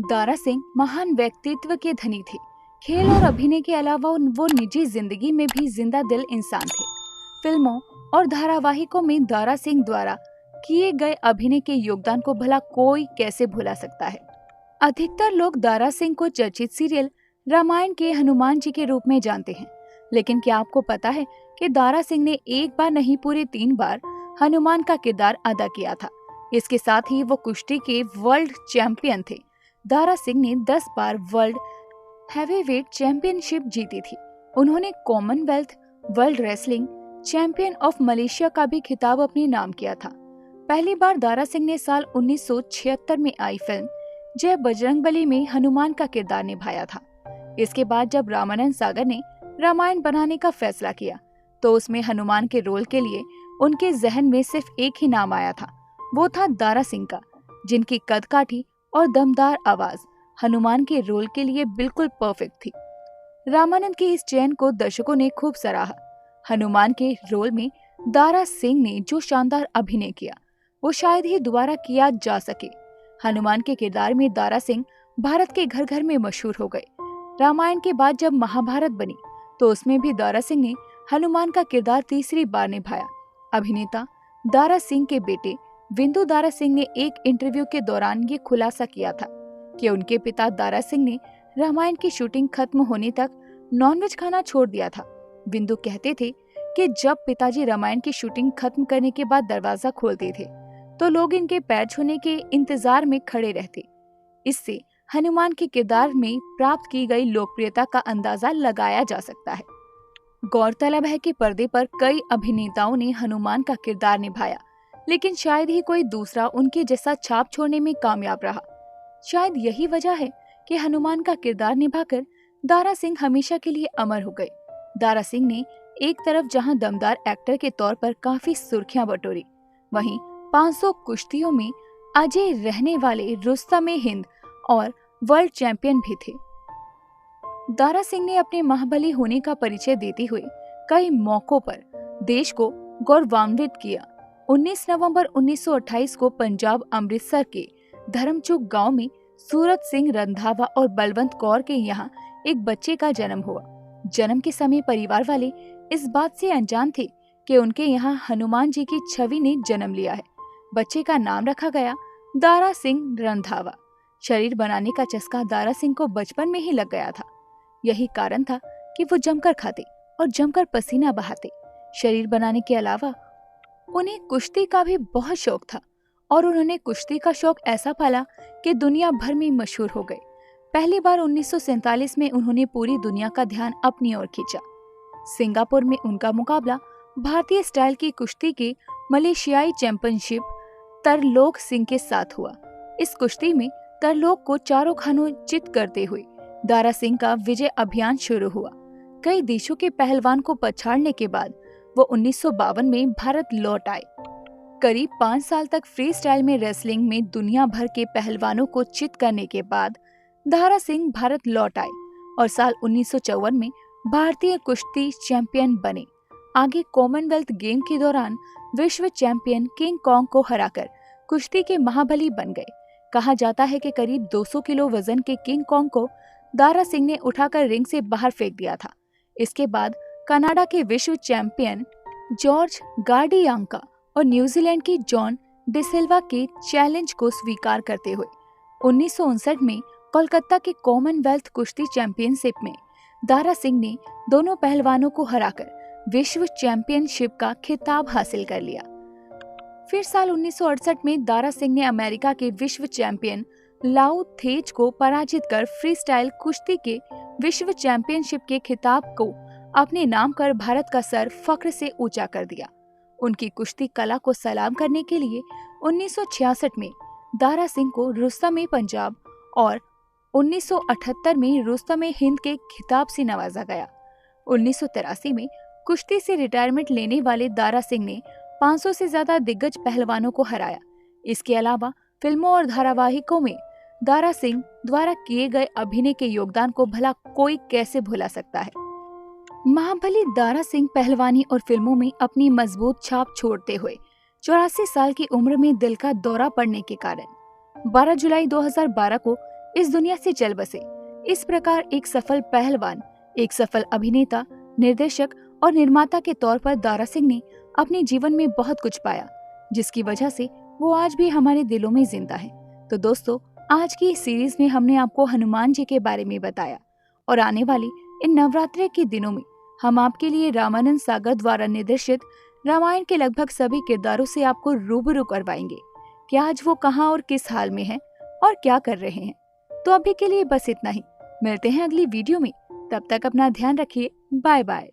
दारा सिंह महान व्यक्तित्व के धनी थे। खेल और अभिनय के अलावा वो निजी जिंदगी में भी जिंदा दिल इंसान थे। फिल्मों और धारावाहिकों में दारा सिंह द्वारा किए गए अभिनय के योगदान को भला कोई कैसे भुला सकता है। अधिकतर लोग दारा सिंह को चर्चित सीरियल रामायण के हनुमान जी के रूप में जानते हैं, लेकिन क्या आपको पता है कि दारा सिंह ने एक बार नहीं पूरे 3 बार हनुमान का किरदार अदा किया था। इसके साथ ही वो कुश्ती के वर्ल्ड चैंपियन थे। दारा सिंह ने 10 बार वर्ल्ड हैवीवेट चैंपियनशिप जीती थी। उन्होंने Commonwealth world wrestling champion of Malaysia का भी खिताब अपने नाम किया था। पहली बार दारा सिंह ने साल 1976 में आई फिल्म जय बजरंगबली में हनुमान का किरदार निभाया था। इसके बाद जब रामानंद सागर ने रामायण बनाने का फैसला किया तो उसमें हनुमान के रोल के लिए उनके जहन में सिर्फ एक ही नाम आया था, वो था दारा सिंह का, जिनकी कदकाठी और दमदार आवाज हनुमान के रोल के लिए बिल्कुल परफेक्ट थी। रामानंद के इस चयन को दर्शकों ने खूब सराहा। हनुमान के रोल में दारा सिंह ने जो शानदार अभिनय किया वो शायद ही दोबारा किया जा सके। हनुमान के किरदार में दारा सिंह भारत के घर घर में मशहूर हो गए। रामायण के बाद जब महाभारत बनी तो उसमें भी दारा सिंह ने हनुमान का किरदार तीसरी बार निभाया। अभिनेता दारा सिंह के बेटे विंदु दारा सिंह ने एक इंटरव्यू के दौरान ये खुलासा किया था कि उनके पिता दारा सिंह ने रामायण की शूटिंग खत्म होने तक नॉनवेज खाना छोड़ दिया था। विंदु कहते थे कि जब पिताजी रामायण की शूटिंग खत्म करने के बाद दरवाजा खोलते थे तो लोग इनके पैर छूने के इंतजार में खड़े रहते। इससे हनुमान के किरदार में प्राप्त की गई लोकप्रियता का अंदाजा लगाया जा सकता है। गौरतलब है कि पर्दे पर कई अभिनेताओं ने हनुमान का किरदार निभाया, लेकिन शायद ही कोई दूसरा उनके जैसा छाप छोड़ने में कामयाब रहा। शायद यही वजह है कि हनुमान का किरदार निभाकर दारा सिंह हमेशा के लिए अमर हो गए। दारा सिंह ने एक तरफ जहां दमदार एक्टर के तौर पर काफी सुर्खियां बटोरी, वहीं 500 कुश्तियों में अजय रहने वाले रुस्तम-ए-हिंद और वर्ल्ड चैंपियन भी थे। दारा सिंह ने अपने महाबली होने का परिचय देते हुए कई मौकों पर देश को गौरवान्वित किया। 19 नवंबर 1928 को पंजाब अमृतसर के धर्मचुक गांव में सूरत सिंह रंधावा और बलवंत कौर के यहाँ एक बच्चे का जन्म हुआ। जन्म के समय परिवार वाले इस बात से अनजान थे कि उनके यहाँ हनुमान जी की छवि ने जन्म लिया है। बच्चे का नाम रखा गया दारा सिंह रंधावा। शरीर बनाने का चस्का दारा सिंह को बचपन में ही लग गया था। यही कारण था कि वो जमकर खाते और जमकर पसीना बहाते। शरीर बनाने के अलावा उन्हें कुश्ती का भी बहुत शौक था और उन्होंने कुश्ती का शौक ऐसा पाला कि दुनिया भर में मशहूर हो गए। पहली बार 1947 में उन्होंने पूरी दुनिया का ध्यान अपनी ओर खींचा। सिंगापुर में उनका मुकाबला भारतीय स्टाइल की कुश्ती के मलेशियाई चैंपियनशिप तरलोक सिंह के साथ हुआ। इस कुश्ती में तरलोक को चारों खानों चित करते हुए दारा सिंह का विजय अभियान शुरू हुआ। कई देशों के पहलवान को पछाड़ने के बाद वो 1952 में भारत लौट आए। करीब 5 साल तक फ्री स्टाइल में रेसलिंग में दुनिया भर के पहलवानों को चित करने के बाद दारा सिंह भारत लौट आए और साल 1954 में भारतीय कुश्ती चैंपियन बने। आगे कॉमनवेल्थ गेम के दौरान विश्व चैंपियन किंग कॉन्ग को हराकर कुश्ती के महाबली बन गए। कहा जाता है कि करीब 200 किलो वजन के किंग कॉन्ग को दारा सिंह ने उठाकर रिंग से बाहर फेंक दिया था। इसके बाद कनाडा के विश्व चैंपियन जॉर्ज गार्डियांका और न्यूजीलैंड के जॉन डिसिल्वा के चैलेंज को स्वीकार करते हुए 1959 में कोलकाता के कॉमनवेल्थ कुश्ती चैंपियनशिप में दारा सिंह ने दोनों पहलवानों को हराकर विश्व चैंपियनशिप का खिताब हासिल कर लिया। फिर साल 1968 में दारा सिंह ने अमेरिका के विश्व चैंपियन लाओ थेज को पराजित कर फ्री स्टाइल कुश्ती के विश्व चैंपियनशिप के खिताब को अपने नाम कर भारत का सर फख्र से ऊंचा कर दिया। उनकी कुश्ती कला को सलाम करने के लिए 1966 में दारा सिंह को रुस्तम-ए-पंजाब और 1978 में रुस्तम-ए-हिंद के खिताब से नवाजा गया। 1983 में कुश्ती से रिटायरमेंट लेने वाले दारा सिंह ने 500 से ज्यादा दिग्गज पहलवानों को हराया। इसके अलावा फिल्मों और धारावाहिकों में दारा सिंह द्वारा किए गए अभिनय के योगदान को भला कोई कैसे भुला सकता है। महाबली दारा सिंह पहलवानी और फिल्मों में अपनी मजबूत छाप छोड़ते हुए 84 साल की उम्र में दिल का दौरा पड़ने के कारण 12 जुलाई 2012 को इस दुनिया से चल बसे। इस प्रकार एक सफल पहलवान, एक सफल अभिनेता, निर्देशक और निर्माता के तौर पर दारा सिंह ने अपने जीवन में बहुत कुछ पाया, जिसकी वजह से वो आज भी हमारे दिलों में जिंदा है। तो दोस्तों, आज की इस सीरीज में हमने आपको हनुमान जी के बारे में बताया और आने वाली इन नवरात्रि के दिनों में हम आपके लिए रामानंद सागर द्वारा निर्देशित रामायण के लगभग सभी किरदारों से आपको रूबरू करवाएंगे कि आज वो कहाँ और किस हाल में हैं और क्या कर रहे हैं। तो अभी के लिए बस इतना ही। मिलते हैं अगली वीडियो में। तब तक अपना ध्यान रखिए। Bye bye.